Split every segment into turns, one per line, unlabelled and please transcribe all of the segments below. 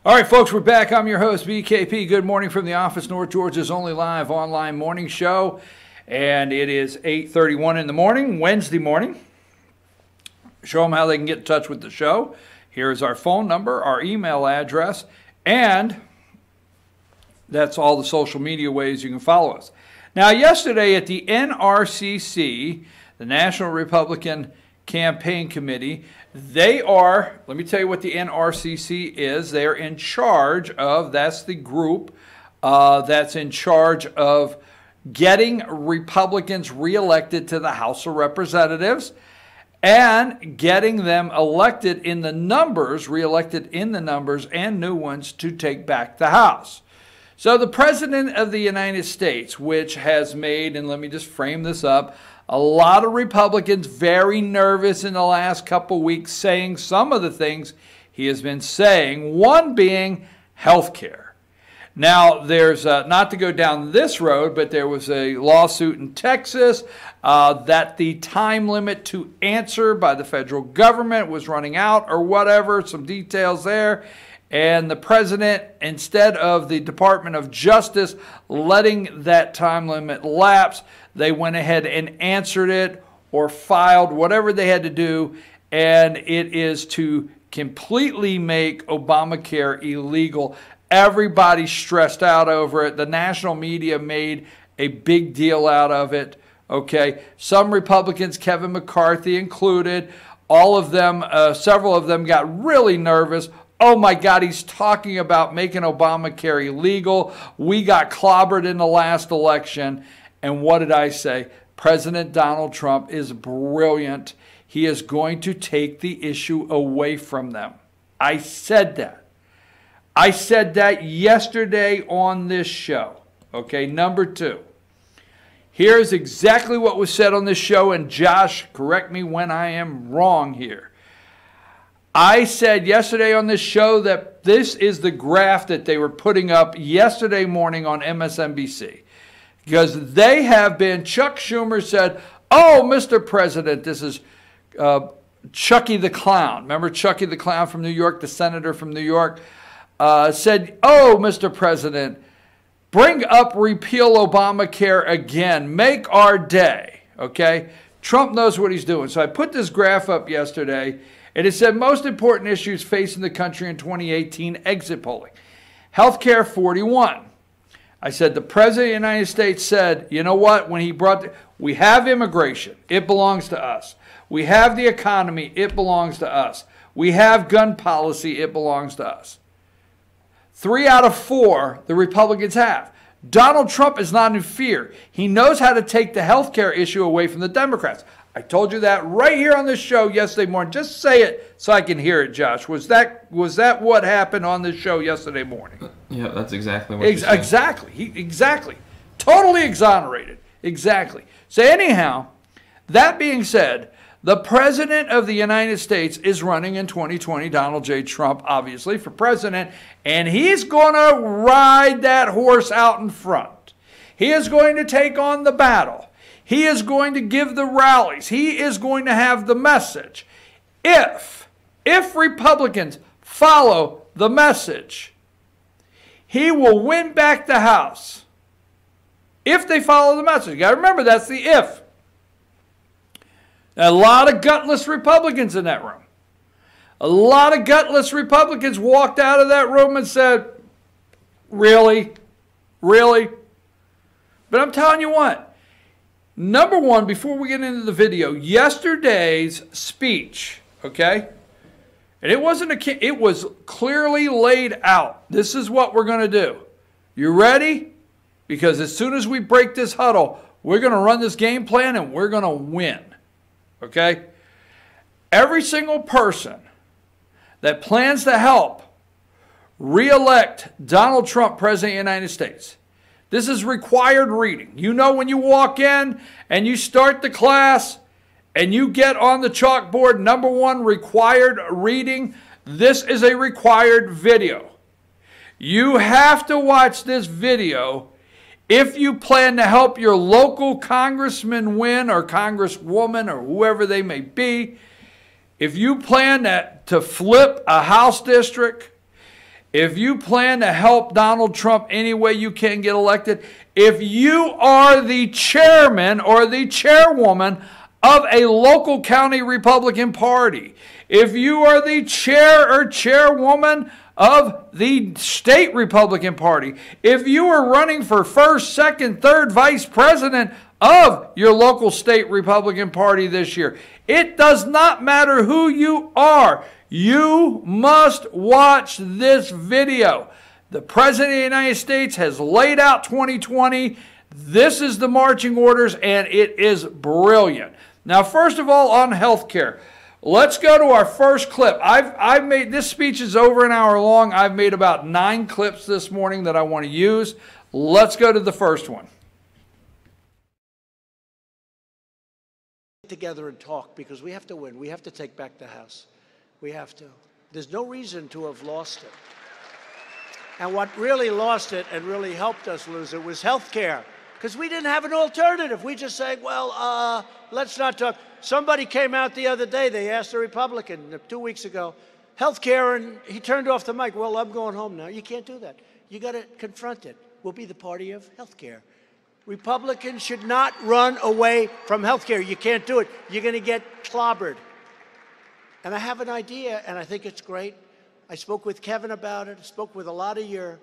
All right, folks, we're back. I'm your host, BKP. Good morning from the office, North Georgia's only live online morning show. And it is 8:31 in the morning, Wednesday morning. Show them how they can get in touch with the show. Here's our phone number, our email address, and that's all the social media ways you can follow us. Now, yesterday at the NRCC, the National Republican Campaign Committee, let me tell you what the NRCC is. They're in charge of, that's the group that's in charge of getting Republicans reelected to the House of Representatives and getting them elected in the numbers, reelected in the numbers, and new ones to take back the House. So the President of the United States, which has made, and let me just frame this up, a lot of Republicans very nervous in the last couple weeks saying some of the things he has been saying, one being health care. Now, there's, not to go down this road, but there was a lawsuit in Texas that the time limit to answer by the federal government was running out or whatever, some details there. And the president, instead of the Department of Justice letting that time limit lapse, they went ahead and answered it or filed whatever they had to do, and it is to completely make Obamacare illegal. Everybody's stressed out over it. The national media made a big deal out of it. Okay, some Republicans, Kevin McCarthy included, all of them, several of them got really nervous. Oh my God, he's talking about making Obamacare illegal. We got clobbered in the last election. And what did I say? President Donald Trump is brilliant. He is going to take the issue away from them. I said that. I said that yesterday on this show. Okay, number two. Here's exactly what was said on this show, and Josh, correct me when I am wrong here. I said yesterday on this show that this is the graph that they were putting up yesterday morning on MSNBC. Because they have been, Chuck Schumer said, oh, Mr. President, this is Chucky the Clown. Remember Chucky the Clown from New York, the senator from New York, said, oh, Mr. President, bring up repeal Obamacare again. Make our day, okay? Trump knows what he's doing. So I put this graph up yesterday, and it said most important issues facing the country in 2018 exit polling. Healthcare, 41. I said the President of the United States said, you know what, when he brought, we have immigration, it belongs to us. We have the economy, it belongs to us. We have gun policy, it belongs to us. 3 out of 4 the Republicans have. Donald Trump is not in fear. He knows how to take the health care issue away from the Democrats. I told you that right here on this show yesterday morning. Just say it so I can hear it, Josh. Was that what happened on this show yesterday morning?
Yeah, that's exactly what you said.
Exactly. Exactly. Totally exonerated. Exactly. So anyhow, that being said, the President of the United States is running in 2020, Donald J. Trump, obviously, for president, and he's going to ride that horse out in front. He is going to take on the battle. He is going to give the rallies. He is going to have the message. If Republicans follow the message, he will win back the House. If they follow the message. You got to remember, that's the if. A lot of gutless Republicans in that room. A lot of gutless Republicans walked out of that room and said, really? Really? But I'm telling you what. Number one, before we get into the video, yesterday's speech, okay? And it was clearly laid out. This is what we're going to do. You ready? Because as soon as we break this huddle, we're going to run this game plan and we're going to win. Okay? Every single person that plans to help re-elect Donald Trump President of the United States, this is required reading. You know, when you walk in and you start the class and you get on the chalkboard, number one, required reading, this is a required video. You have to watch this video if you plan to help your local congressman win or congresswoman or whoever they may be. If you plan to flip a House district, if you plan to help Donald Trump any way you can get elected, if you are the chairman or the chairwoman of a local county Republican Party, if you are the chair or chairwoman of the state Republican Party, if you are running for first, second, third vice president of your local state Republican Party this year, it does not matter who you are. You must watch this video. The President of the United States has laid out 2020. This is the marching orders, and it is brilliant. Now, first of all, on health care, let's go to our first clip. I've made, this speech is over an hour long. I've made about 9 clips this morning that I want to use. Let's go to the first one.
Together and talk, because we have to win. We have to take back the House. We have to. There's no reason to have lost it. And what really lost it and really helped us lose it was health care, because we didn't have an alternative. We just said, well, let's not talk. Somebody came out the other day, they asked a Republican 2 weeks ago, health care, and he turned off the mic. Well, I'm going home now. You can't do that. You got to confront it. We'll be the party of health care. Republicans should not run away from health care. You can't do it. You're going to get clobbered. And I have an idea, and I think it's great. I spoke with Kevin about it. I spoke with a lot of your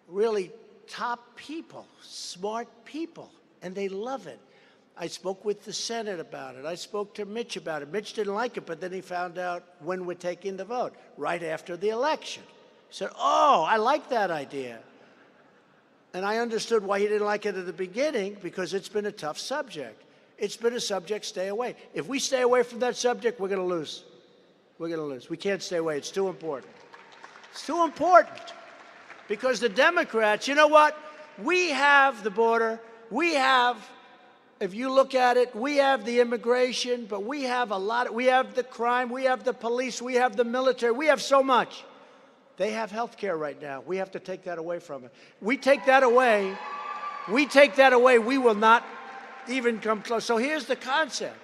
really top people, smart people, and they love it. I spoke with the Senate about it. I spoke to Mitch about it. Mitch didn't like it, but then he found out when we're taking the vote, right after the election. He said, oh, I like that idea. And I understood why he didn't like it at the beginning, because it's been a tough subject. It's been a subject, stay away. If we stay away from that subject, we're going to lose. We're going to lose. We can't stay away. It's too important. It's too important. Because the Democrats, you know what? We have the border. We have, if you look at it, we have the immigration, but we have a lot. We have the crime. We have the police. We have the military. We have so much. They have health care right now. We have to take that away from it. We take that away. We will not even come close. So here's the concept.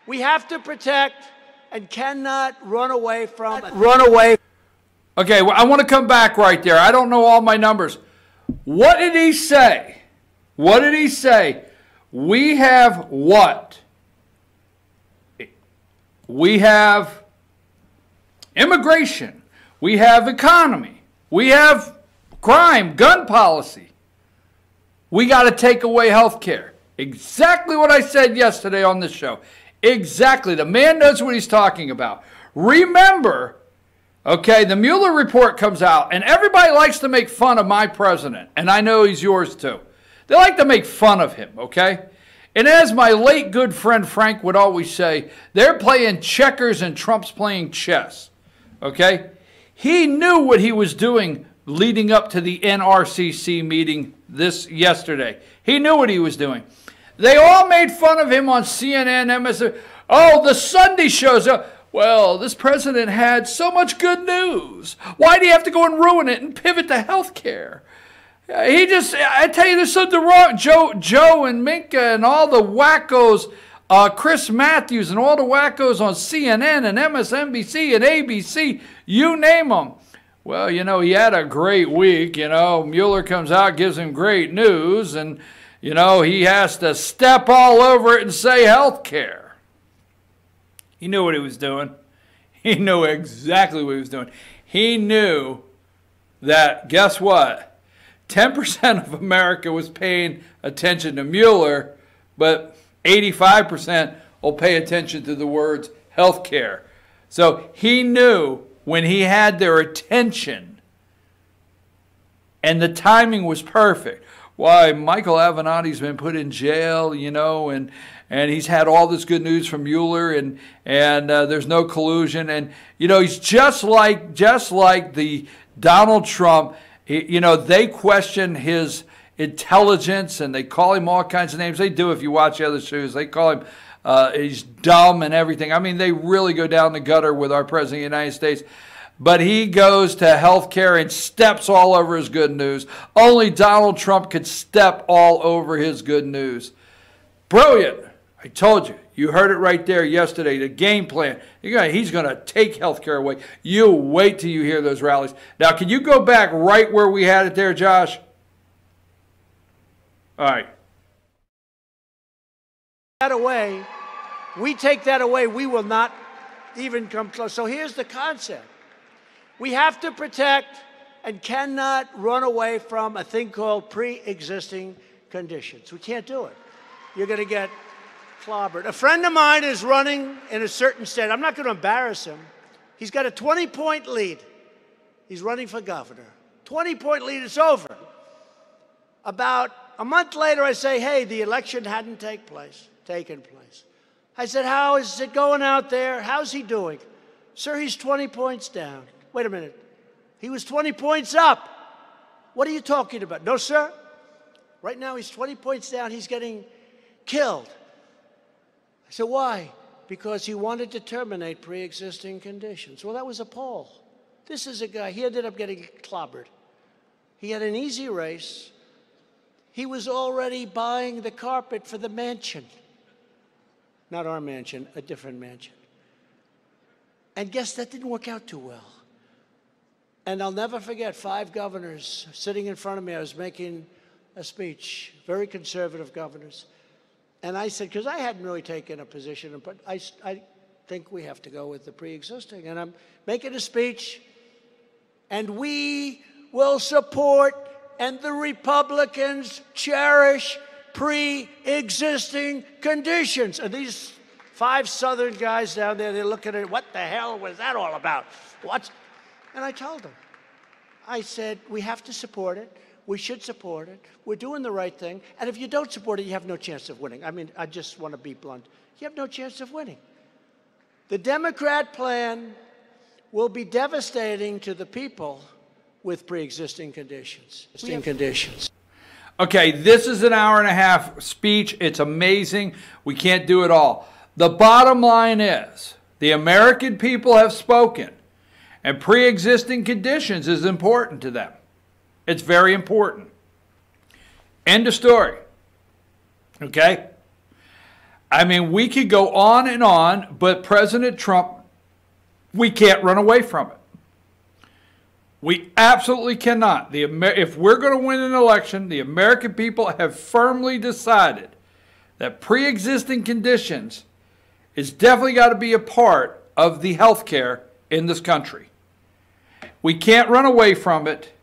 We have to protect and cannot run away from it. Run away.
Okay, well, I want to come back right there. I don't know all my numbers. What did he say? What did he say? We have what? We have immigration. We have economy. We have crime, gun policy. We got to take away health care. Exactly what I said yesterday on this show. Exactly. The man knows what he's talking about. Remember, okay, the Mueller report comes out, and everybody likes to make fun of my president, and I know he's yours too. They like to make fun of him, okay? And as my late good friend Frank would always say, they're playing checkers and Trump's playing chess, okay? He knew what he was doing leading up to the NRCC meeting yesterday. He knew what he was doing. They all made fun of him on CNN, MSNBC. Oh, the Sunday shows. Well, this president had so much good news. Why do you have to go and ruin it and pivot to health care? I tell you, there's something wrong. Joe and Minka and all the wackos, Chris Matthews and all the wackos on CNN and MSNBC and ABC, you name them. Well, you know, he had a great week. You know, Mueller comes out, gives him great news, and, you know, he has to step all over it and say health care. He knew what he was doing. He knew exactly what he was doing. He knew that, guess what? 10% of America was paying attention to Mueller, but 85% will pay attention to the words health care. So he knew when he had their attention, and the timing was perfect. Why, Michael Avenatti's been put in jail, you know, and he's had all this good news from Mueller, and there's no collusion, and you know, he's just like the Donald Trump. You know, they question his intelligence, and they call him all kinds of names. They do if you watch the other shows. They call him he's dumb and everything. I mean, they really go down the gutter with our president of the United States. But he goes to health care and steps all over his good news. Only Donald Trump could step all over his good news. Brilliant. I told you. You heard it right there yesterday. The game plan. He's going to take health care away. You wait till you hear those rallies. Now, can you go back right where we had it there, Josh? All right.
We take that away, we will not even come close. So here's the concept. We have to protect and cannot run away from a thing called pre-existing conditions. We can't do it. You're going to get clobbered. A friend of mine is running in a certain state. I'm not going to embarrass him. He's got a 20-point lead. He's running for governor. 20-point lead, it's over. About a month later, I say, hey, the election hadn't taken place. I said, how is it going out there? How's he doing? Sir, he's 20 points down. Wait a minute. He was 20 points up. What are you talking about? No, sir. Right now, he's 20 points down. He's getting killed. I said, why? Because he wanted to terminate pre-existing conditions. Well, that was a poll. This is a guy, he ended up getting clobbered. He had an easy race. He was already buying the carpet for the mansion. Not our mansion, a different mansion. And guess that didn't work out too well. And I'll never forget 5 governors sitting in front of me. I was making a speech, very conservative governors. And I said, because I hadn't really taken a position, but I think we have to go with the pre-existing. And I'm making a speech, and we will support, and the Republicans cherish pre-existing conditions. And these 5 Southern guys down there, they're looking at it, what the hell was that all about? And I told them, I said, we have to support it. We should support it. We're doing the right thing. And if you don't support it, you have no chance of winning. I mean, I just want to be blunt. You have no chance of winning. The Democrat plan will be devastating to the people with pre-existing conditions.
Okay, this is an hour-and-a-half speech. It's amazing. We can't do it all. The bottom line is the American people have spoken, and pre-existing conditions is important to them. It's very important. End of story. Okay? I mean, we could go on, but President Trump, we can't run away from it. We absolutely cannot. If we're going to win an election, the American people have firmly decided that pre-existing conditions is definitely got to be a part of the health care in this country. We can't run away from it.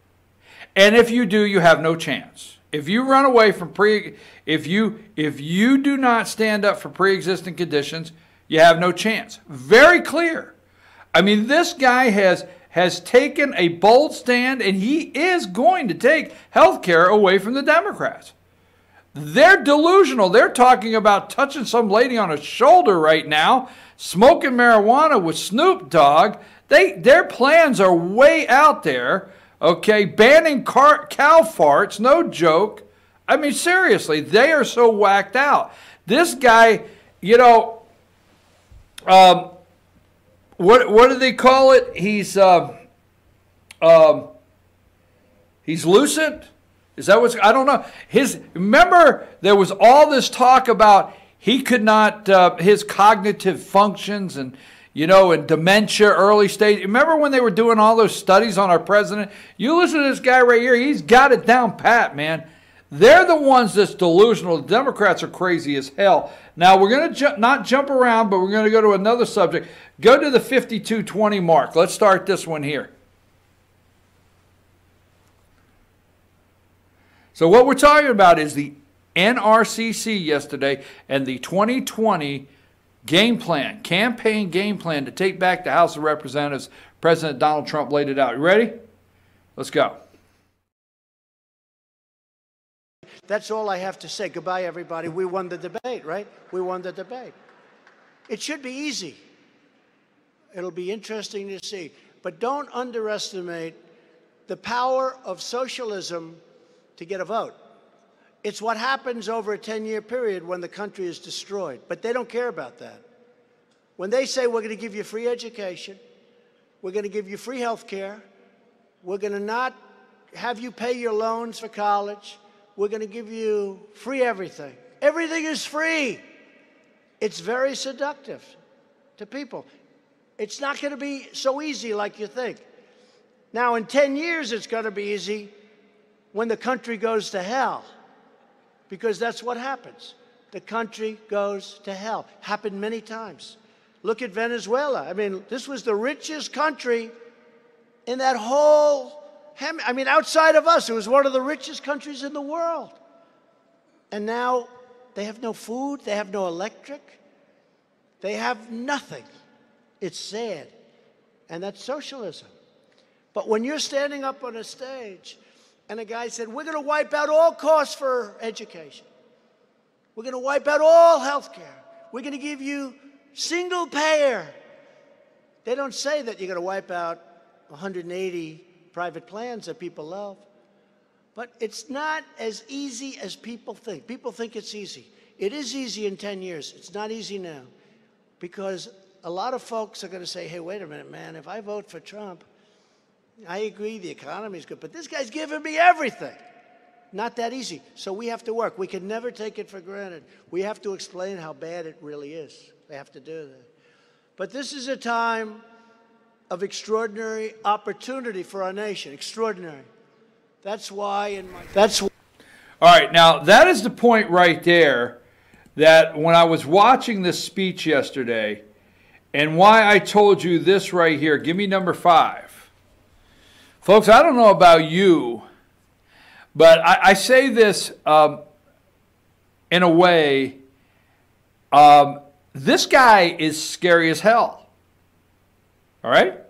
And if you do, you have no chance. If you run away from if you do not stand up for pre-existing conditions, you have no chance. Very clear. I mean, this guy has taken a bold stand, and he is going to take health care away from the Democrats. They're delusional. They're talking about touching some lady on a shoulder right now, smoking marijuana with Snoop Dogg. Their plans are way out there. Okay, banning cow farts, no joke. I mean, seriously, they are so whacked out. This guy, you know, what do they call it? He's lucid. Is that what's? I don't know. Remember, there was all this talk about he could not his cognitive functions and. You know, in dementia, early stage. Remember when they were doing all those studies on our president? You listen to this guy right here. He's got it down pat, man. They're the ones that's delusional. The Democrats are crazy as hell. Now, we're going to not jump around, but we're going to go to another subject. Go to the 5220 mark. Let's start this one here. So what we're talking about is the NRCC yesterday and the 2020 campaign game plan to take back the House of Representatives. President Donald Trump laid it out. You ready? Let's go.
That's all I have to say. Goodbye, everybody. We won the debate, right? We won the debate. It should be easy. It'll be interesting to see. But don't underestimate the power of socialism to get a vote. It's what happens over a 10-year period when the country is destroyed. But they don't care about that. When they say we're going to give you free education, we're going to give you free health care, we're going to not have you pay your loans for college, we're going to give you free everything. Everything is free. It's very seductive to people. It's not going to be so easy like you think. Now, in 10 years, it's going to be easy when the country goes to hell, because that's what happens. The country goes to hell. Happened many times. Look at Venezuela. I mean, this was the richest country in that whole, I mean, outside of us, it was one of the richest countries in the world. And now they have no food, they have no electric, they have nothing. It's sad. And that's socialism. But when you're standing up on a stage and a guy said, we're going to wipe out all costs for education, we're going to wipe out all health care, we're going to give you single payer. They don't say that you're going to wipe out 180 private plans that people love. But it's not as easy as people think. People think it's easy. It is easy in 10 years. It's not easy now. Because a lot of folks are going to say, hey, wait a minute, man, if I vote for Trump, I agree the economy's good, but this guy's giving me everything. Not that easy. So we have to work. We can never take it for granted. We have to explain how bad it really is. We have to do that. But this is a time of extraordinary opportunity for our nation. Extraordinary. That's why all
right, now that is the point right there, that when I was watching this speech yesterday, and why I told you this right here. Give me number 5. Folks, I don't know about you, but I say this in a way, this guy is scary as hell. All right?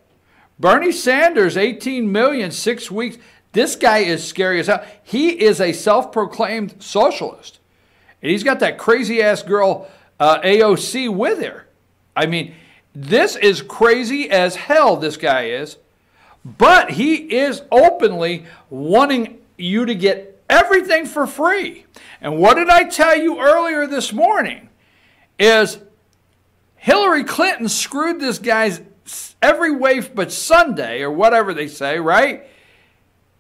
Bernie Sanders, 18 million, 6 weeks. This guy is scary as hell. He is a self-proclaimed socialist. And he's got that crazy-ass girl, AOC, with her. I mean, this is crazy as hell, this guy is. But he is openly wanting you to get everything for free. And what did I tell you earlier this morning? Is Hillary Clinton screwed this guy's every way but Sunday, or whatever they say, right?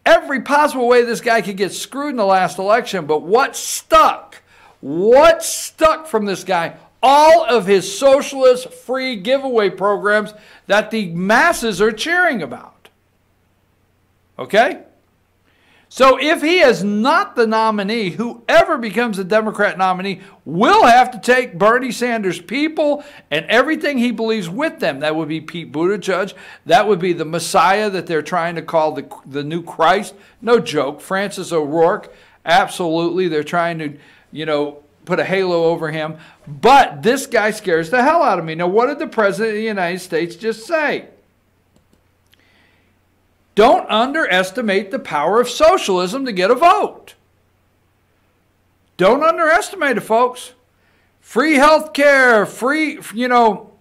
Every possible way this guy could get screwed in the last election. But what stuck? What stuck from this guy? All of his socialist free giveaway programs that the masses are cheering about. Okay? So if he is not the nominee, whoever becomes the Democrat nominee will have to take Bernie Sanders' people and everything he believes with them. That would be Pete Buttigieg. That would be the Messiah that they're trying to call the new Christ. No joke. Francis O'Rourke. Absolutely. They're trying to, you know, put a halo over him. But this guy scares the hell out of me. Now, what did the President of the United States just say? Don't underestimate the power of socialism to get a vote. Don't underestimate it, folks. Free health care, free, you know,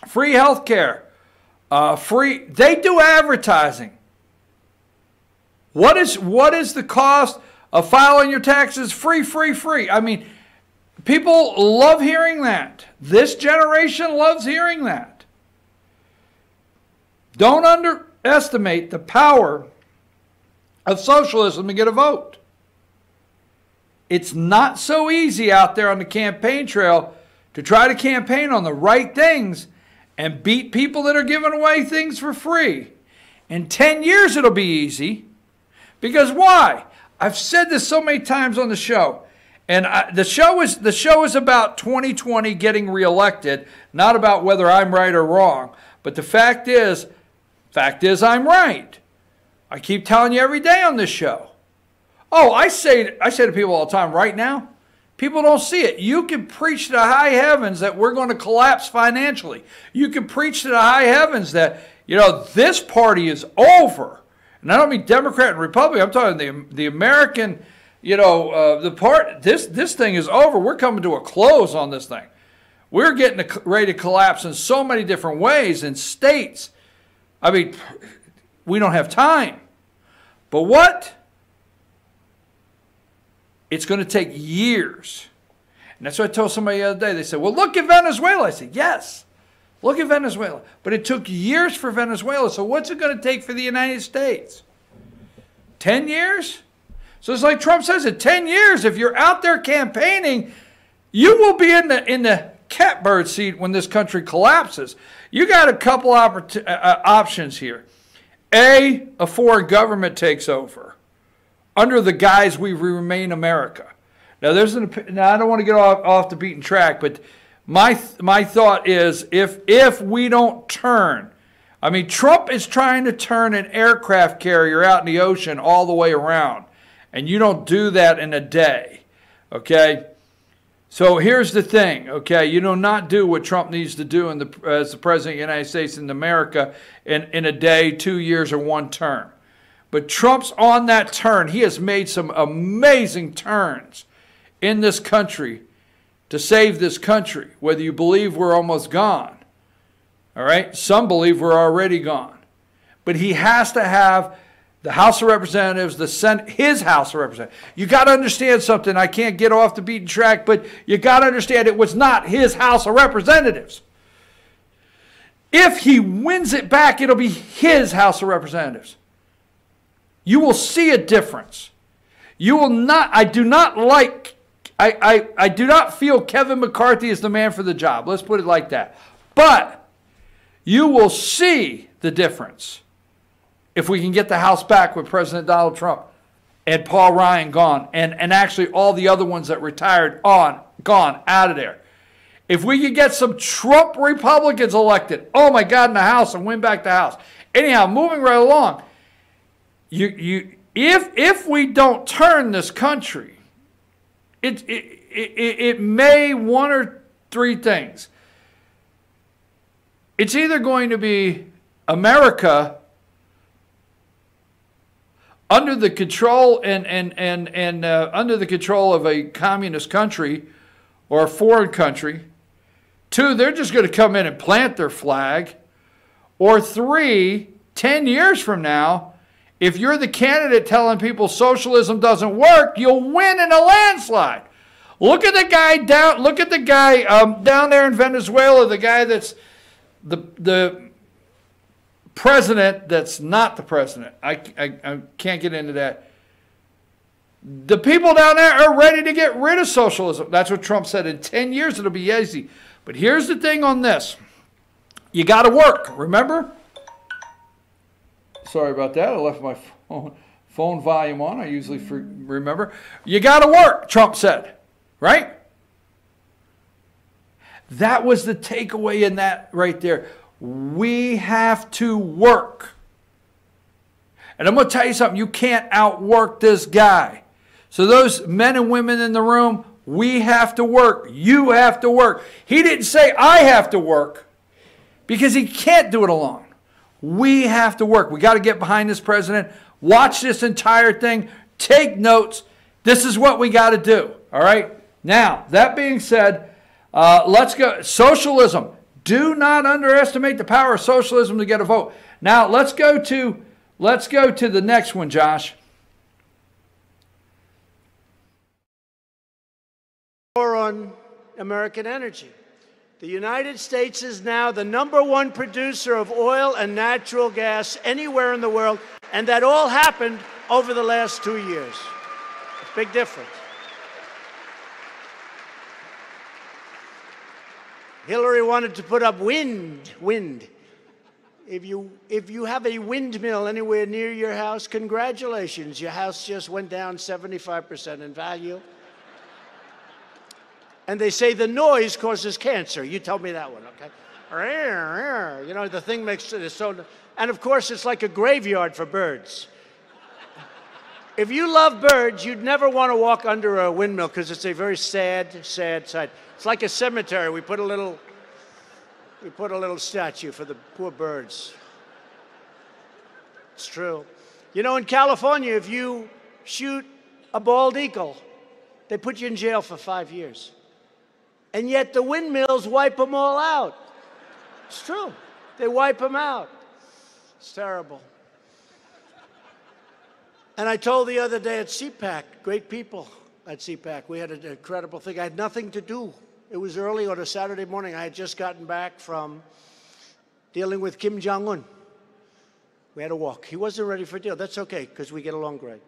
free health care, free, they do advertising. What is the cost of filing your taxes? Free, free, free. I mean, people love hearing that. This generation loves hearing that. Don't underestimate the power of socialism to get a vote. It's not so easy out there on the campaign trail to try to campaign on the right things and beat people that are giving away things for free. In 10 years it'll be easy. Because why? I've said this so many times on the show. And the show is about 2020 getting reelected, not about whether I'm right or wrong. But the fact is I'm right. I keep telling you every day on this show. Oh, I say to people all the time, right now, people don't see it. You can preach to the high heavens that we're going to collapse financially. You can preach to the high heavens that, you know, this party is over. And I don't mean Democrat and Republican. I'm talking the American, you know, this thing is over. We're coming to a close on this thing. We're getting ready to collapse in so many different ways in states. I mean, we don't have time. But what? It's going to take years. And that's what I told somebody the other day. They said, well, look at Venezuela. I said, yes, look at Venezuela. But it took years for Venezuela. So what's it going to take for the United States? 10 years? So it's like Trump says, in 10 years, if you're out there campaigning, You will be in the catbird seat when this country collapses. You got a couple options here. A foreign government takes over under the guise we remain America. Now, now I don't want to get off the beaten track, but my thought is if we don't turn, I mean, Trump is trying to turn an aircraft carrier out in the ocean all the way around, and you don't do that in a day, okay? So here's the thing, okay? You do not do what Trump needs to do as the President of the United States in America in a day, 2 years, or one term. But Trump's on that turn. He has made some amazing turns in this country to save this country, whether you believe we're almost gone. All right? Some believe we're already gone. But he has to have the House of Representatives, the Senate, his House of Representatives. You got to understand something. I can't get off the beaten track, but you got to understand it was not his House of Representatives. If he wins it back, it'll be his House of Representatives. You will see a difference. You will not, I do not feel Kevin McCarthy is the man for the job. Let's put it like that. But you will see the difference if we can get the House back with President Donald Trump and Paul Ryan gone and actually all the other ones that retired gone out of there. If we could get some Trump Republicans elected, oh my God, in the House and win back the House. Anyhow, moving right along, if we don't turn this country, it may one or three things. It's either going to be America under the control under the control of a communist country or a foreign country. Two, they're just going to come in and plant their flag. Or three, 10 years from now, if you're the candidate telling people socialism doesn't work, you'll win in a landslide. Look at the guy down. Look at the guy down there in Venezuela. The guy that's the president. That's not the president. I can't get into that. The people down there are ready to get rid of socialism. That's what Trump said. In 10 years, it'll be easy. But here's the thing on this: you got to work. Remember? Sorry about that. I left my phone volume on. I usually remember. You got to work, Trump said. Right? That was the takeaway in that right there. We have to work. And I'm going to tell you something. You can't outwork this guy. So those men and women in the room, we have to work. You have to work. He didn't say I have to work because he can't do it alone. We have to work. We got to get behind this president. Watch this entire thing. Take notes. This is what we got to do. All right? Now, that being said, let's go. Socialism. Do not underestimate the power of socialism to get a vote. Now, let's go to the next one, Josh.
War on American energy. The United States is now the #1 producer of oil and natural gas anywhere in the world, and that all happened over the last 2 years. A big difference. Hillary wanted to put up wind. If you have a windmill anywhere near your house, congratulations. Your house just went down 75% in value. And they say the noise causes cancer. You told me that one, okay? You know, the thing makes it so... And, of course, it's like a graveyard for birds. If you love birds, you'd never want to walk under a windmill because it's a very sad, sad sight. It's like a cemetery. We put a little statue for the poor birds. It's true. You know, in California, if you shoot a bald eagle, they put you in jail for 5 years. And yet the windmills wipe them all out. It's true. They wipe them out. It's terrible. And I told the other day at CPAC, great people at CPAC, we had an incredible thing. I had nothing to do. It was early on a Saturday morning. I had just gotten back from dealing with Kim Jong-un. We had a walk. He wasn't ready for a deal. That's okay, because we get along great.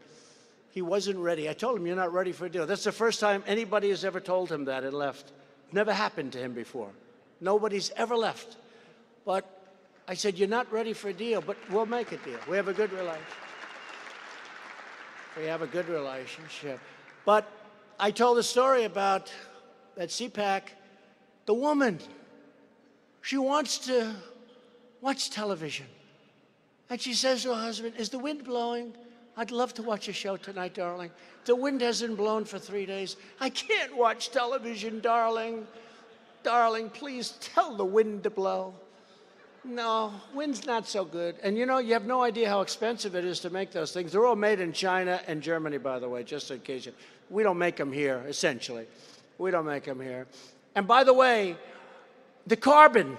He wasn't ready. I told him, you're not ready for a deal. That's the first time anybody has ever told him that and left. Never happened to him before. Nobody's ever left. But I said, you're not ready for a deal, but we'll make a deal. We have a good relationship. We have a good relationship. But I told a story about at CPAC, the woman. She wants to watch television. And she says to her husband, is the wind blowing? I'd love to watch a show tonight, darling. The wind hasn't blown for 3 days. I can't watch television, darling. Darling, please tell the wind to blow. No, wind's not so good. And you know, you have no idea how expensive it is to make those things. They're all made in China and Germany, by the way, just in case. We don't make them here, essentially. We don't make them here. And by the way, the carbon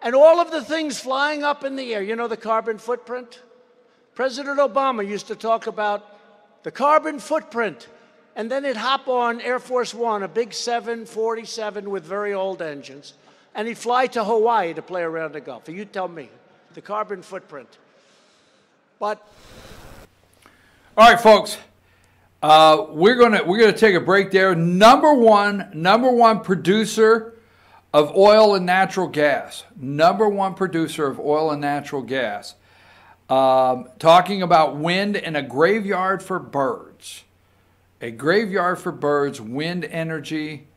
and all of the things flying up in the air, you know the carbon footprint? President Obama used to talk about the carbon footprint, and then he'd hop on Air Force One, a big 747 with very old engines, and he'd fly to Hawaii to play around the Gulf. You tell me, the carbon footprint. But
all right, folks, we're gonna take a break there. Number one producer of oil and natural gas. Number one producer of oil and natural gas. Talking about wind and a graveyard for birds. A graveyard for birds, wind energy.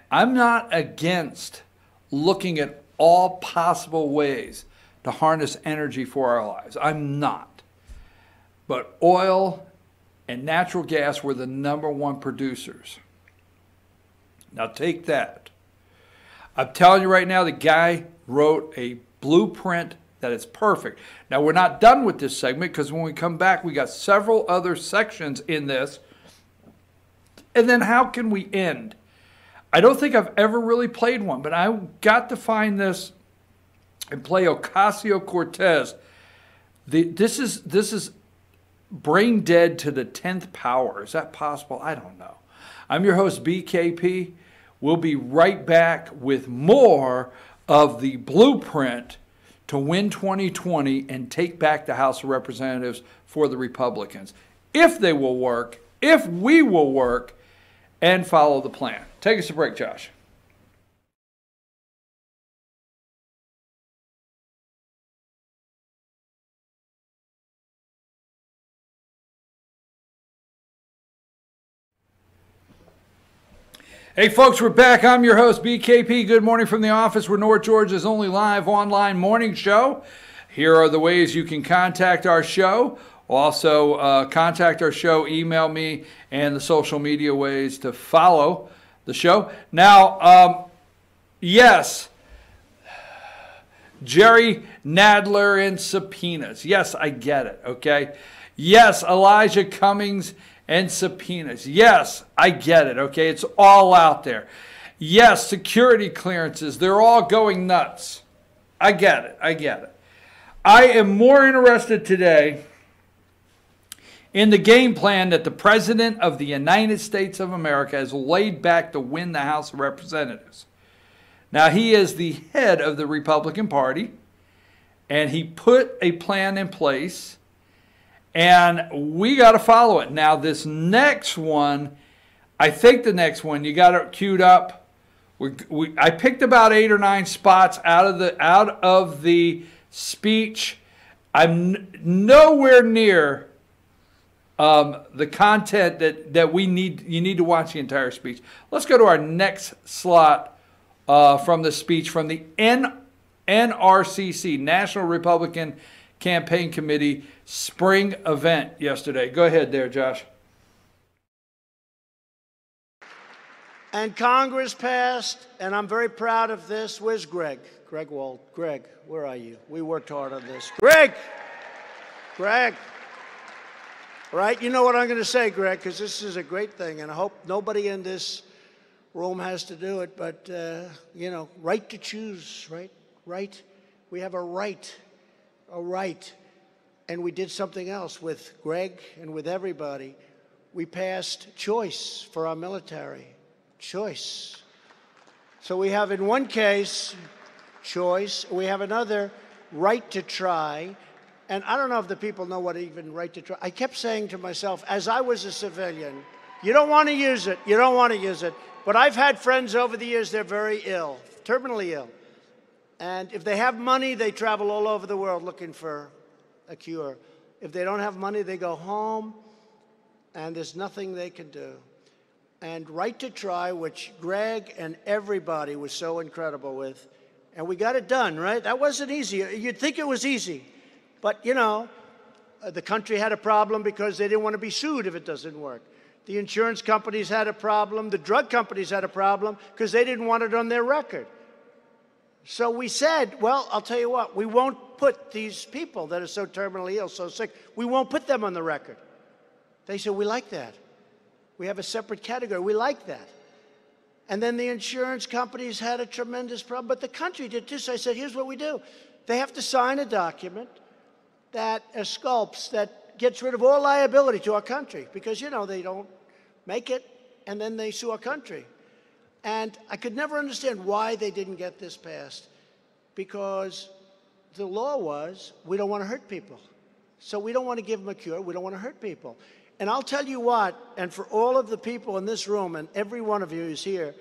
I'm not against looking at all possible ways to harness energy for our lives. I'm not. But oil and natural gas were the number one producers. Now take that. I'm telling you right now, the guy wrote a blueprint that is perfect. Now, we're not done with this segment because when we come back, we got several other sections in this. And then how can we end? I don't think I've ever really played one, but I got to find this and play Ocasio-Cortez. This is brain dead to the 10th power. Is that possible? I don't know. I'm your host, BKP. We'll be right back with more of the blueprint to win 2020 and take back the House of Representatives for the Republicans. If they will work, if we will work, and follow the plan. Take us a break, Josh. Hey folks, we're back. I'm your host, BKP. Good morning from the office. We're North Georgia's only live online morning show. Here are the ways you can contact our show. Also, contact our show, email me, and the social media ways to follow the show. Now, yes, Jerry Nadler and subpoenas. Yes, I get it, okay? Yes, Elijah Cummings and subpoenas. Yes, I get it, okay? It's all out there. Yes, security clearances. They're all going nuts. I get it. I get it. I am more interested today in the game plan that the President of the United States of America has laid back to win the House of Representatives. Now, he is the head of the Republican Party, and he put a plan in place, and we got to follow it. Now, this next one, I think the next one, you got it queued up. I picked about 8 or 9 spots out of the speech. I'm nowhere near the content that we need. You need to watch the entire speech. Let's go to our next slot from the speech from the NRCC, National Republican Campaign Committee spring event yesterday. Go ahead there, Josh.
And Congress passed, and I'm very proud of this. Where's Greg? Greg Wald. Greg, where are you? We worked hard on this. Greg! Greg! Right? You know what I'm going to say, Greg, because this is a great thing, and I hope nobody in this room has to do it, but, you know, right to choose, right? Right? We have a right. A right. And we did something else with Greg and with everybody. We passed choice for our military. Choice. So we have in one case choice. We have another right to try. And I don't know if the people know what even right to try. I kept saying to myself, as I was a civilian, you don't want to use it. You don't want to use it. But I've had friends over the years, they're very ill, terminally ill. And if they have money, they travel all over the world looking for a cure. If they don't have money, they go home, and there's nothing they can do. And Right to Try, which Greg and everybody was so incredible with, and we got it done, right? That wasn't easy. You'd think it was easy. But, you know, the country had a problem because they didn't want to be sued if it doesn't work. The insurance companies had a problem. The drug companies had a problem because they didn't want it on their record. So we said, well, I'll tell you what, we won't put these people that are so terminally ill, so sick, we won't put them on the record. They said, we like that. We have a separate category. We like that. And then the insurance companies had a tremendous problem, but the country did too. So I said, here's what we do. They have to sign a document that exculpates, that gets rid of all liability to our country because, you know, they don't make it and then they sue our country. And I could never understand why they didn't get this passed, because the law was we don't want to hurt people. So we don't want to give them a cure. We don't want to hurt people. And I'll tell you what, and for all of the people in this room and every one of you who's here,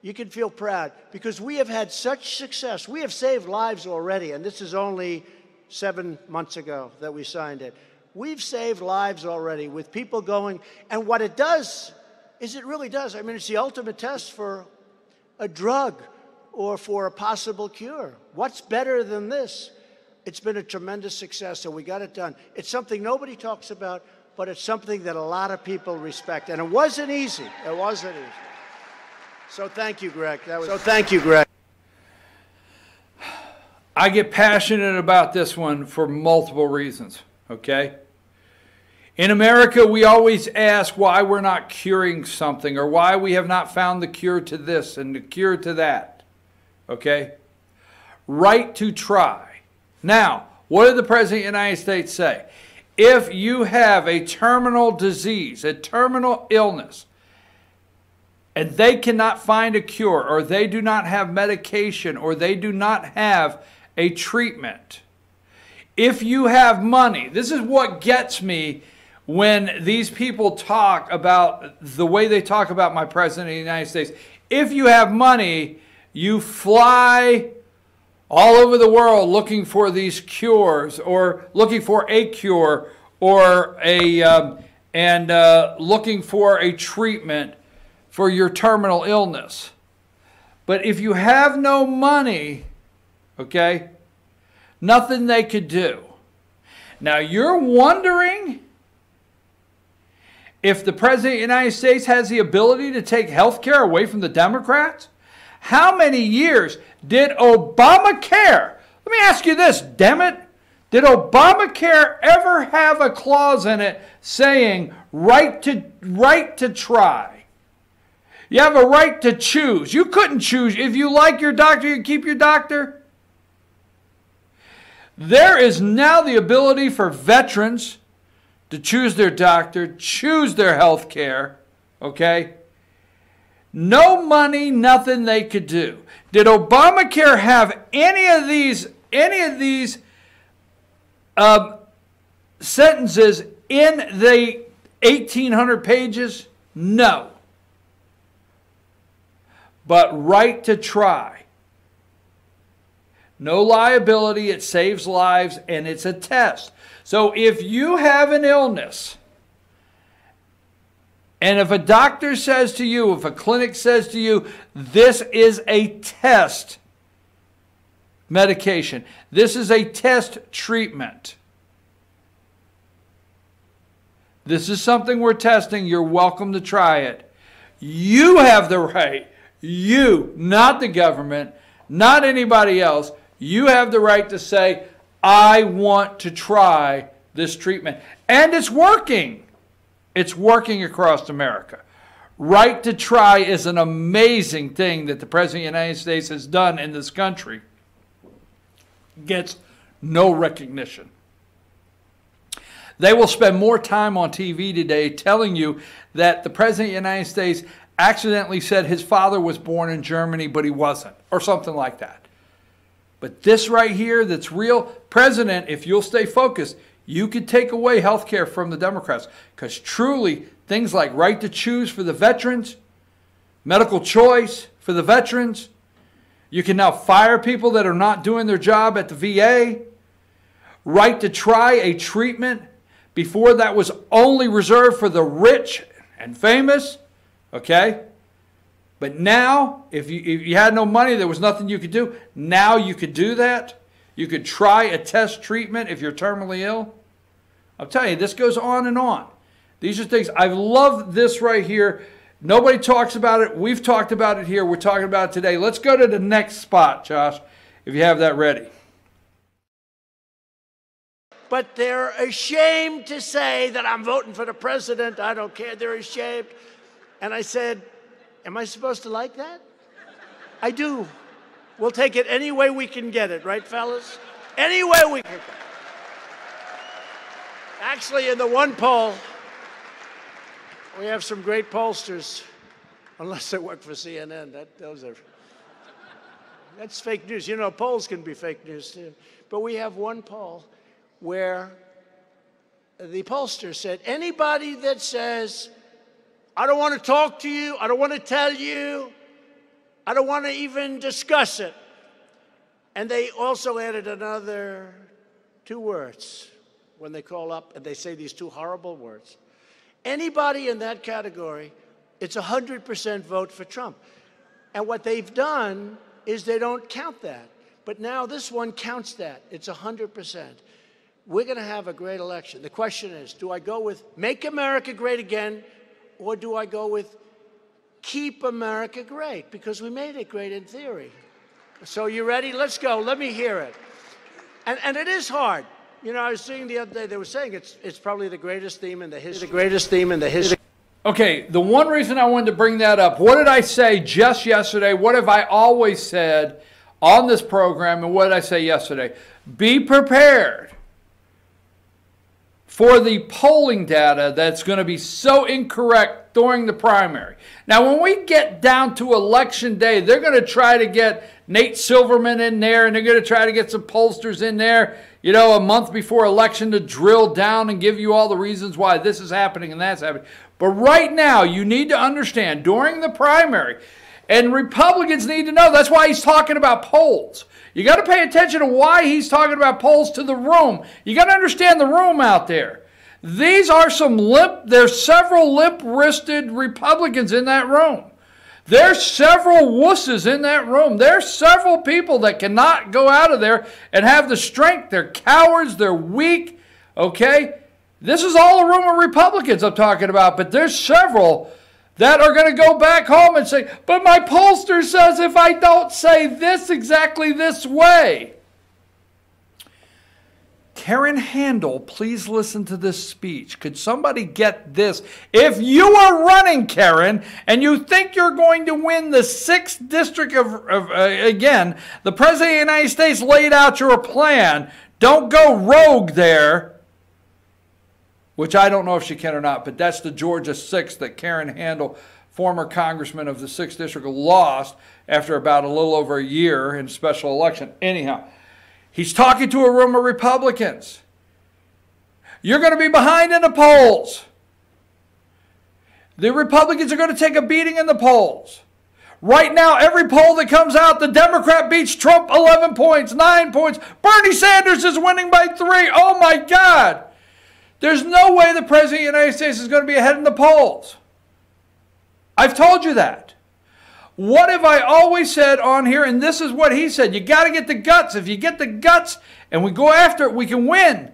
you can feel proud because we have had such success. We have saved lives already, and this is only 7 months ago that we signed it. We've saved lives already with people going, and what it does is it really does. I mean, it's the ultimate test for a drug or for a possible cure. What's better than this? It's been a tremendous success, so we got it done. It's something nobody talks about, but it's something that a lot of people respect, and it wasn't easy. It wasn't easy. So thank you, Greg. Thank you, Greg.
I get passionate about this one for multiple reasons, okay? In America, we always ask why we're not curing something or why we have not found the cure to this and the cure to that, okay? Right to try. Now, what did the President of the United States say? If you have a terminal disease, a terminal illness, and they cannot find a cure, or they do not have medication, or they do not have a treatment, if you have money, this is what gets me when these people talk about the way they talk about my President of the United States. If you have money, you fly all over the world looking for these cures, or looking for a cure, or looking for a treatment for your terminal illness. But if you have no money, okay, nothing they could do. Now you're wondering if the President of the United States has the ability to take health care away from the Democrats? How many years did Obamacare, let me ask you this, damn it, did Obamacare ever have a clause in it saying right to try? You have a right to choose. You couldn't choose. If you like your doctor, you keep your doctor. There is now the ability for veterans to choose their doctor, choose their health care, okay? No money, nothing they could do. Did Obamacare have any of these sentences in the 1,800 pages? No. But right to try. No liability, it saves lives, and it's a test. So if you have an illness, and if a doctor says to you, if a clinic says to you, this is a test medication, this is a test treatment, this is something we're testing, you're welcome to try it. You have the right, you, not the government, not anybody else, you have the right to say, I want to try this treatment. And it's working. It's working across America. Right to try is an amazing thing that the President of the United States has done in this country. Gets no recognition. They will spend more time on TV today telling you that the President of the United States accidentally said his father was born in Germany, but he wasn't, or something like that. But this right here that's real, President, if you'll stay focused, you could take away health care from the Democrats. Because truly, things like right to choose for the veterans, medical choice for the veterans, you can now fire people that are not doing their job at the VA, right to try a treatment before that was only reserved for the rich and famous, okay? But now, if you had no money, there was nothing you could do. Now you could do that. You could try a test treatment if you're terminally ill. I'm telling you, this goes on and on. These are things, I love this right here. Nobody talks about it. We've talked about it here. We're talking about it today. Let's go to the next spot, Josh, if you have that ready.
But they're ashamed to say that I'm voting for the president. I don't care. They're ashamed. And I said, am I supposed to like that? I do. We'll take it any way we can get it, right, fellas? Any way we can. Actually, in the one poll, we have some great pollsters, unless they work for CNN. That's fake news. You know, polls can be fake news, too. But we have one poll where the pollster said, anybody that says, I don't want to talk to you, I don't want to tell you, I don't want to even discuss it. And they also added another 2 words when they call up and they say these 2 horrible words. Anybody in that category, it's 100% vote for Trump. And what they've done is they don't count that. But now this one counts that. It's 100%. We're going to have a great election. The question is, do I go with Make America Great Again, or do I go with Keep America Great? Because we made it great in theory. So you ready? Let's go. Let me hear it. And it is hard. You know, I was seeing the other day, they were saying it's probably the greatest theme in the history. The greatest theme in the history.
Okay, the one reason I wanted to bring that up, what did I say just yesterday? What have I always said on this program, and what did I say yesterday? Be prepared for the polling data that's going to be so incorrect during the primary. Now, when we get down to election day, they're going to try to get Nate Silverman in there, and they're going to try to get some pollsters in there, you know, a month before election to drill down and give you all the reasons why this is happening and that's happening. But right now, you need to understand, during the primary, and Republicans need to know, that's why he's talking about polls. You got to pay attention to why he's talking about polls to the room. You got to understand the room out there. These are there's several limp-wristed Republicans in that room. There's several wusses in that room. There's several people that cannot go out of there and have the strength. They're cowards. They're weak. Okay? This is all a room of Republicans I'm talking about, but there's several that are going to go back home and say, but my pollster says if I don't say this exactly this way. Karen Handel, please listen to this speech. Could somebody get this? If you are running, Karen, and you think you're going to win the 6th district again, the President of the United States laid out your plan. Don't go rogue there, which I don't know if she can or not, but that's the Georgia 6th that Karen Handel, former congressman of the 6th district, lost after about a little over a year in a special election. Anyhow, he's talking to a room of Republicans. You're going to be behind in the polls. The Republicans are going to take a beating in the polls. Right now, every poll that comes out, the Democrat beats Trump 11 points, 9 points. Bernie Sanders is winning by 3. Oh, my God. There's no way the President of the United States is going to be ahead in the polls. I've told you that. What have I always said on here? And this is what he said. You got to get the guts. If you get the guts and we go after it, we can win.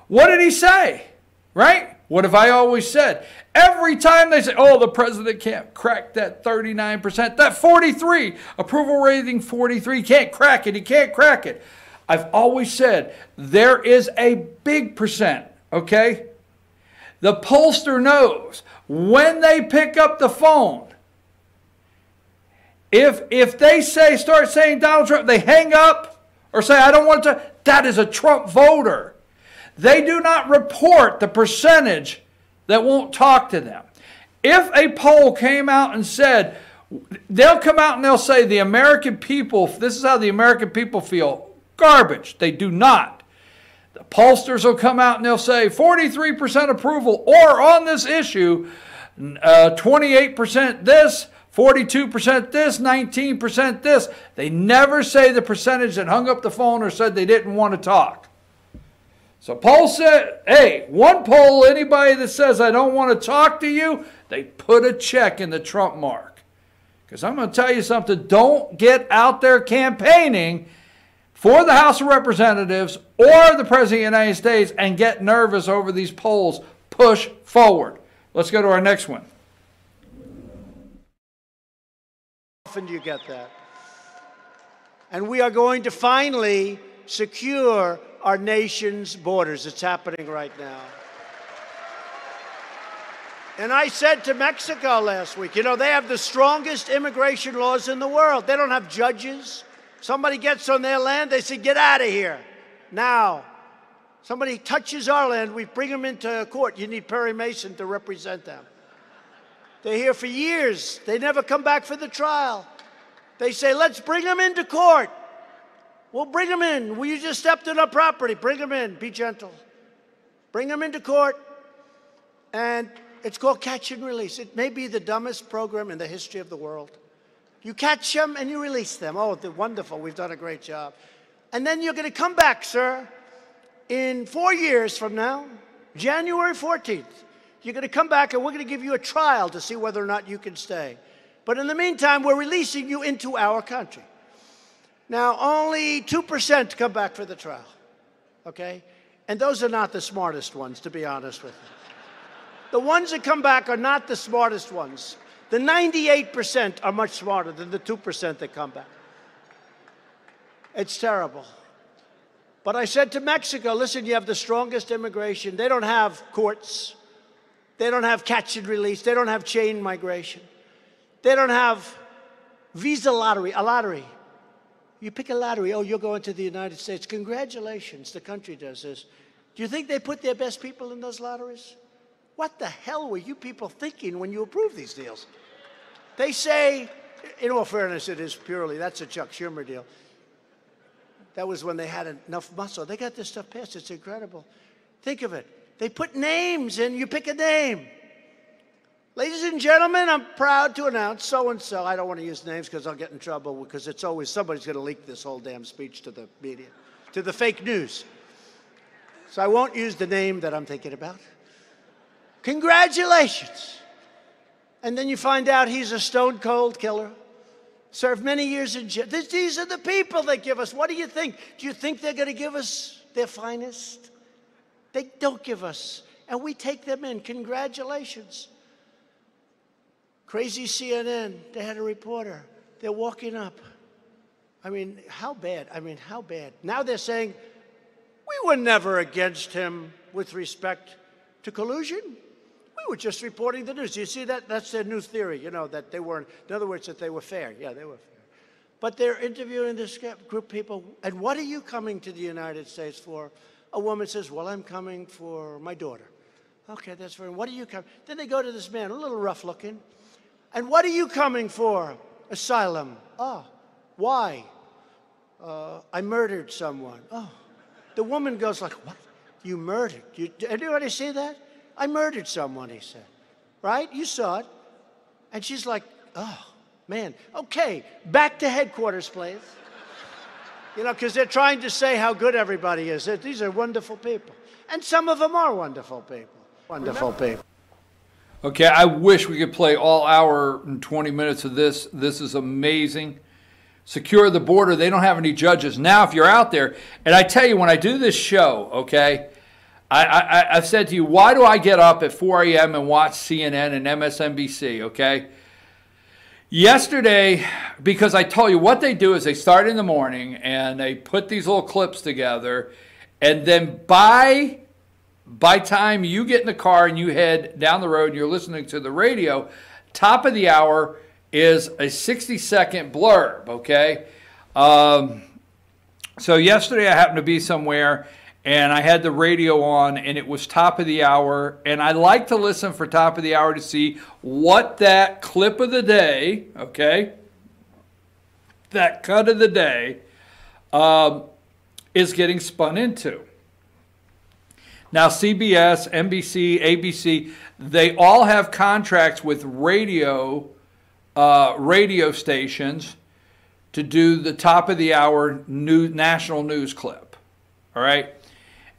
What did he say? Right? What have I always said? Every time they say, oh, the president can't crack that 39%, that 43, approval rating 43, can't crack it, he can't crack it. I've always said there is a big percent, okay? The pollster knows when they pick up the phone, if they start saying Donald Trump, they hang up or say, I don't want to, that is a Trump voter. They do not report the percentage that won't talk to them. If a poll came out and said, They'll come out and they'll say the American people, this is how the American people feel. Garbage. They do not. The pollsters will come out and they'll say 43% approval, or on this issue, 28% this, 42% this, 19% this. They never say the percentage that hung up the phone or said they didn't want to talk. So poll said, hey, one poll, anybody that says I don't want to talk to you, they put a check in the Trump mark. Because I'm going to tell you something, don't get out there campaigning for the House of Representatives or the President of the United States and get nervous over these polls. Push forward. Let's go to our next one.
How often do you get that? And we are going to finally secure our nation's borders. It's happening right now. And I said to Mexico last week, you know, they have the strongest immigration laws in the world. They don't have judges. Somebody gets on their land, they say, get out of here. Now, somebody touches our land, we bring them into court. You need Perry Mason to represent them. They're here for years. They never come back for the trial. They say, let's bring them into court. We'll bring them in. Well, you just stepped on our property. Bring them in. Be gentle. Bring them into court. And it's called catch and release. It may be the dumbest program in the history of the world. You catch them and you release them. Oh, they're wonderful. We've done a great job. And then you're going to come back, sir, in 4 years from now, January 14th. You're going to come back and we're going to give you a trial to see whether or not you can stay. But in the meantime, we're releasing you into our country. Now, only 2% come back for the trial, okay? And those are not the smartest ones, to be honest with you. The ones that come back are not the smartest ones. The 98% are much smarter than the 2% that come back. It's terrible. But I said to Mexico, listen, you have the strongest immigration. They don't have courts. They don't have catch and release. They don't have chain migration. They don't have visa lottery, a lottery. You pick a lottery, oh, you're going to the United States. Congratulations, the country does this. Do you think they put their best people in those lotteries? What the hell were you people thinking when you approved these deals? They say, in all fairness, it is purely, that's a Chuck Schumer deal. That was when they had enough muscle. They got this stuff passed. It's incredible. Think of it. They put names in. You pick a name. Ladies and gentlemen, I'm proud to announce so-and-so. I don't want to use names because I'll get in trouble because it's always somebody's going to leak this whole damn speech to the media, to the fake news. So I won't use the name that I'm thinking about. Congratulations. And then you find out he's a stone-cold killer. Served many years in jail. These are the people they give us. What do you think? Do you think they're going to give us their finest? They don't give us. And we take them in. Congratulations. Crazy CNN, they had a reporter. They're walking up. I mean, how bad? I mean, how bad? Now they're saying, we were never against him with respect to collusion. We were just reporting the news. You see that? That's their new theory, you know, that they weren't, in other words, that they were fair. Yeah, they were fair. But they're interviewing this group of people. And what are you coming to the United States for? A woman says, well, I'm coming for my daughter. Okay, that's very, what are you coming? Then they go to this man, a little rough looking. And what are you coming for? Asylum. Oh, why? I murdered someone. Oh, the woman goes like, what? You murdered? Anybody see that? I murdered someone, he said. Right? You saw it. And she's like, oh, man. Okay, back to headquarters, please. You know, because they're trying to say how good everybody is. These are wonderful people. And some of them are wonderful people. Wonderful people.
Okay, I wish we could play all hour and 20 minutes of this. This is amazing. Secure the border. They don't have any judges. Now, if you're out there, and I tell you, when I do this show, okay, I've said to you, why do I get up at 4 a.m. and watch CNN and MSNBC, okay? Yesterday, because I told you what they do is they start in the morning and they put these little clips together, and then by time you get in the car and you head down the road and you're listening to the radio, top of the hour is a 60-second blurb, okay? So yesterday I happened to be somewhere and I had the radio on, and it was top of the hour, and I like to listen for top of the hour to see what that clip of the day, okay, that cut of the day, is getting spun into. Now, CBS, NBC, ABC, they all have contracts with radio stations to do the top of the hour national news clip. All right.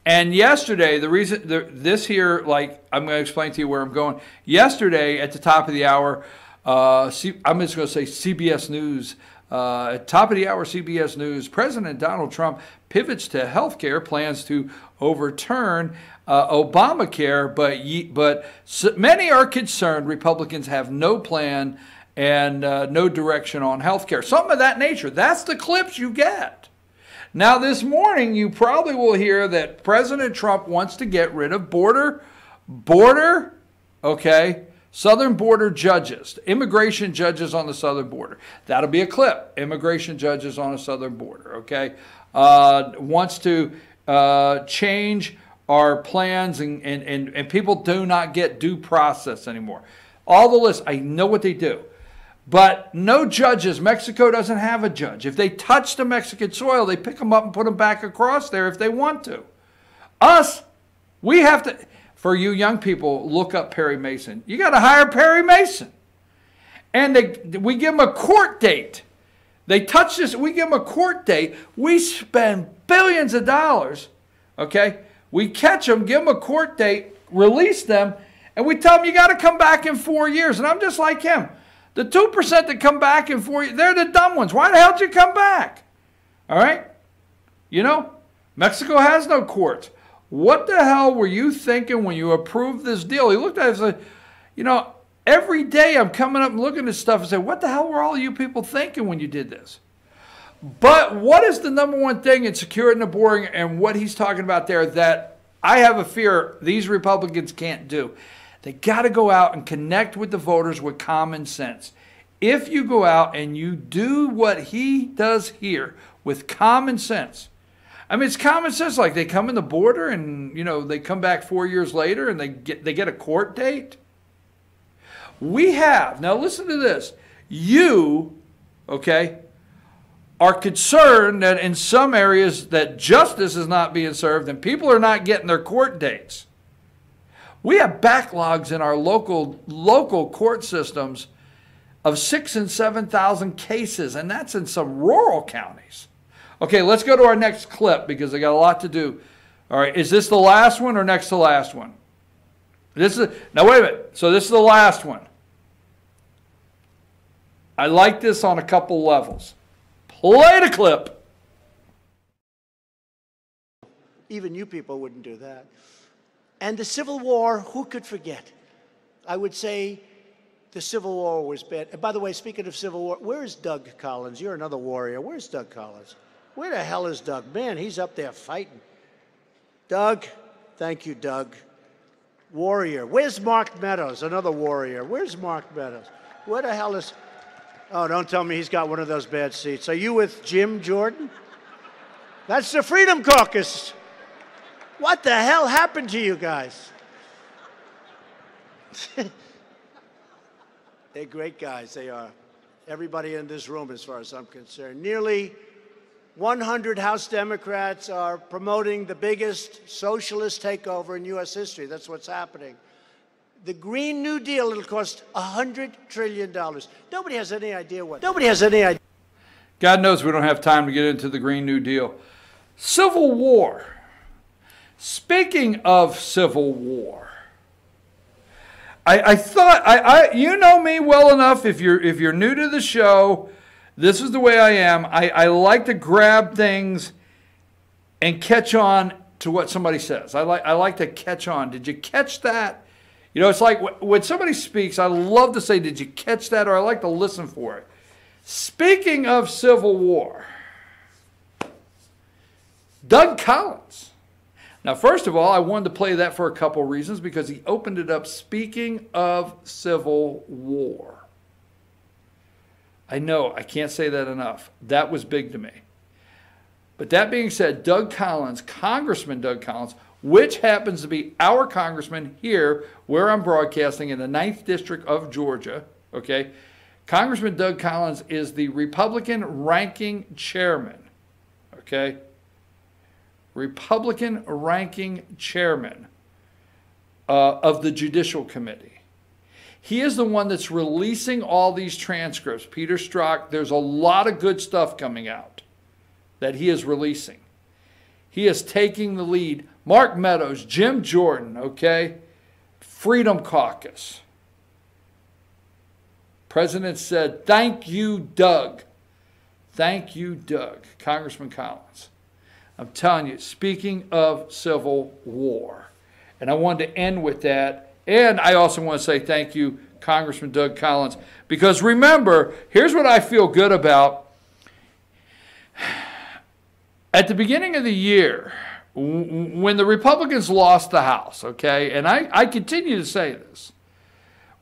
And yesterday, the reason this here, like, I'm going to explain to you where I'm going. Yesterday, at the top of the hour, I'm just going to say CBS News. At top of the hour, CBS News, President Donald Trump pivots to health care, plans to overturn Obamacare, but many are concerned Republicans have no plan and no direction on health care. Something of that nature. That's the clips you get. Now, this morning, you probably will hear that President Trump wants to get rid of southern border judges, immigration judges on the southern border. That'll be a clip. Immigration judges on the southern border, okay? Wants to change our plans, and people do not get due process anymore. All the lists, I know what they do. But no judges. Mexico doesn't have a judge. If they touch the Mexican soil, they pick them up and put them back across there if they want to. Us, we have to... For you young people, look up Perry Mason. You got to hire Perry Mason. And we give them a court date. They touch this, we give them a court date. We spend billions of dollars, okay? We catch them, give them a court date, release them, and we tell them you got to come back in 4 years. And I'm just like him. The 2% that come back in 4 years, they're the dumb ones. Why the hell did you come back? All right? You know, Mexico has no courts. What the hell were you thinking when you approved this deal? He looked at it and said, you know, every day I'm coming up and looking at stuff and saying, what the hell were all you people thinking when you did this? But what is the number one thing in securing the border and what he's talking about there that I have a fear these Republicans can't do? They got to go out and connect with the voters with common sense. If you go out and you do what he does here with common sense, I mean, it's common sense. Like, they come in the border and, you know, they come back 4 years later and they get a court date. We have, now listen to this. You, okay, are concerned that in some areas that justice is not being served and people are not getting their court dates. We have backlogs in our local court systems of 6,000 and 7,000 cases, and that's in some rural counties. Okay, let's go to our next clip because I got a lot to do. All right, is this the last one or next to last one? Now wait a minute. So this is the last one. I like this on a couple levels. Play the clip.
Even you people wouldn't do that. And the Civil War, who could forget? I would say the Civil War was bad. And by the way, speaking of Civil War, where is Doug Collins? You're another warrior. Where's Doug Collins? Where the hell is Doug? Man, he's up there fighting. Doug, thank you, Doug. Warrior. Where's Mark Meadows? Another warrior. Where's Mark Meadows? Where the hell is... Oh, don't tell me he's got one of those bad seats. Are you with Jim Jordan? That's the Freedom Caucus. What the hell happened to you guys? They're great guys. They are. Everybody in this room, as far as I'm concerned. Nearly 100 House Democrats are promoting the biggest socialist takeover in U.S. history. That's what's happening. The Green New Deal, it'll cost $100 trillion. Nobody has any idea what. Nobody has any idea.
God knows we don't have time to get into the Green New Deal. Civil War. Speaking of Civil War, I thought, you know me well enough. If you're new to the show, this is the way I am. I like to grab things and catch on to what somebody says. I like to catch on. Did you catch that? You know, it's like when somebody speaks, I love to say, did you catch that? Or I like to listen for it. Speaking of Civil War, Doug Collins. Now, first of all, I wanted to play that for a couple reasons because he opened it up speaking of Civil War. I know, I can't say that enough. That was big to me. But that being said, Doug Collins, Congressman Doug Collins, which happens to be our congressman here where I'm broadcasting in the 9th District of Georgia, okay? Congressman Doug Collins is the Republican ranking chairman, okay? Republican ranking chairman of the Judicial Committee. He is the one that's releasing all these transcripts. Peter Strzok, there's a lot of good stuff coming out that he is releasing. He is taking the lead. Mark Meadows, Jim Jordan, okay? Freedom Caucus. President said, thank you, Doug. Thank you, Doug. Congressman Collins. I'm telling you, speaking of Civil War, and I wanted to end with that, and I also want to say thank you, Congressman Doug Collins, because remember, here's what I feel good about. At the beginning of the year, when the Republicans lost the House, okay, and I continue to say this,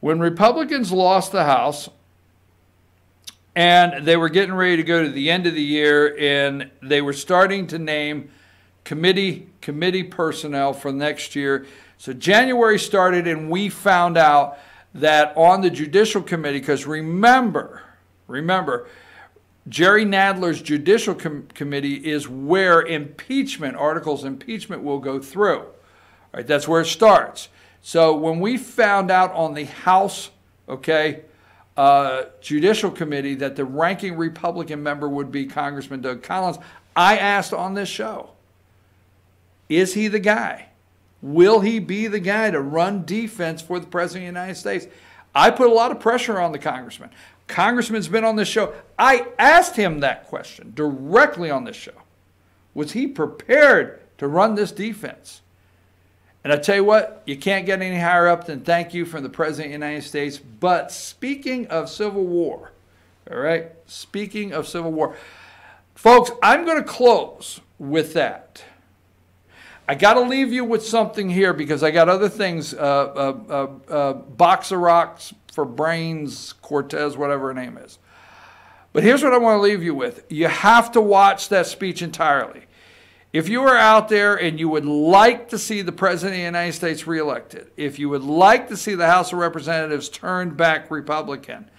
when Republicans lost the House and they were getting ready to go to the end of the year and they were starting to name committee personnel for next year. So January started and we found out that on the Judicial Committee, because remember, Jerry Nadler's Judicial Committee is where articles of impeachment will go through. All right, that's where it starts. So when we found out on the House, okay, Judicial Committee that the ranking Republican member would be Congressman Doug Collins, I asked on this show, is he the guy? Will he be the guy to run defense for the President of the United States? I put a lot of pressure on the congressman. Congressman's been on this show. I asked him that question directly on this show. Was he prepared to run this defense? And I tell you what, you can't get any higher up than thank you from the President of the United States. But speaking of Civil War, all right, speaking of Civil War, folks, I'm going to close with that. I got to leave you with something here because I got other things, Box of Rocks for Brains, Cortez, whatever her name is. But here's what I want to leave you with. You have to watch that speech entirely. If you are out there and you would like to see the President of the United States reelected, if you would like to see the House of Representatives turned back Republican,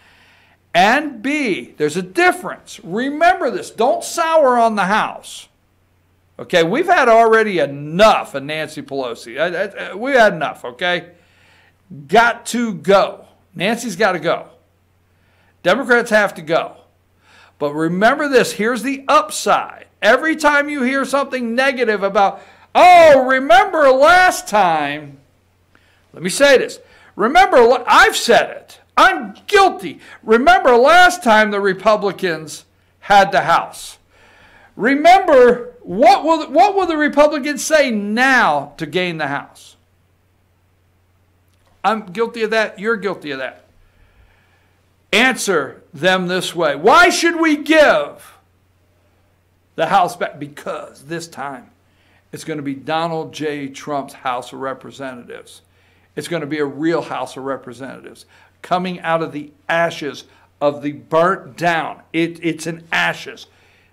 and B, there's a difference. Remember this. Don't sour on the House. Okay, we've had already enough of Nancy Pelosi. We've had enough, okay? Got to go. Nancy's got to go. Democrats have to go. But remember this, here's the upside. Every time you hear something negative about, oh, remember last time, let me say this. Remember, I've said it. I'm guilty. Remember last time the Republicans had the House. Remember, what will the Republicans say now to gain the House? I'm guilty of that. You're guilty of that. Answer them this way. Why should we give the House back? Because this time it's going to be Donald J. Trump's House of Representatives. It's going to be a real House of Representatives coming out of the ashes of the burnt down. It's in ashes.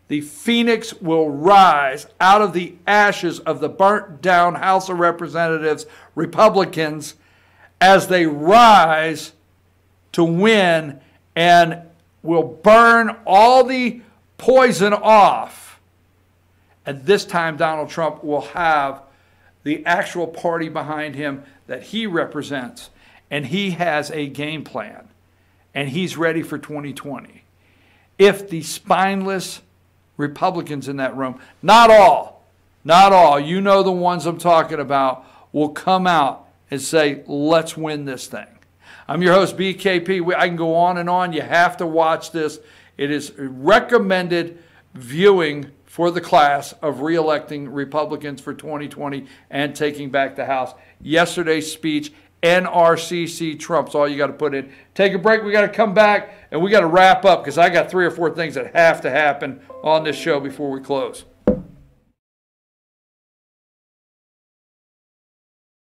The phoenix will rise out of the ashes of the burnt down House of Representatives, Republicans, as they rise to win and will burn all the poison off. And this time Donald Trump will have the actual party behind him that he represents. And he has a game plan. And he's ready for 2020. If the spineless Republicans in that room, not all, you know the ones I'm talking about, will come out and say, let's win this thing. I'm your host, BKP. I can go on and on. You have to watch this. It is recommended viewing for the class of re-electing Republicans for 2020 and taking back the House. Yesterday's speech, NRCC Trump's all you got to put in. Take a break. We got to come back and we got to wrap up because I got 3 or 4 things that have to happen on this show before we close.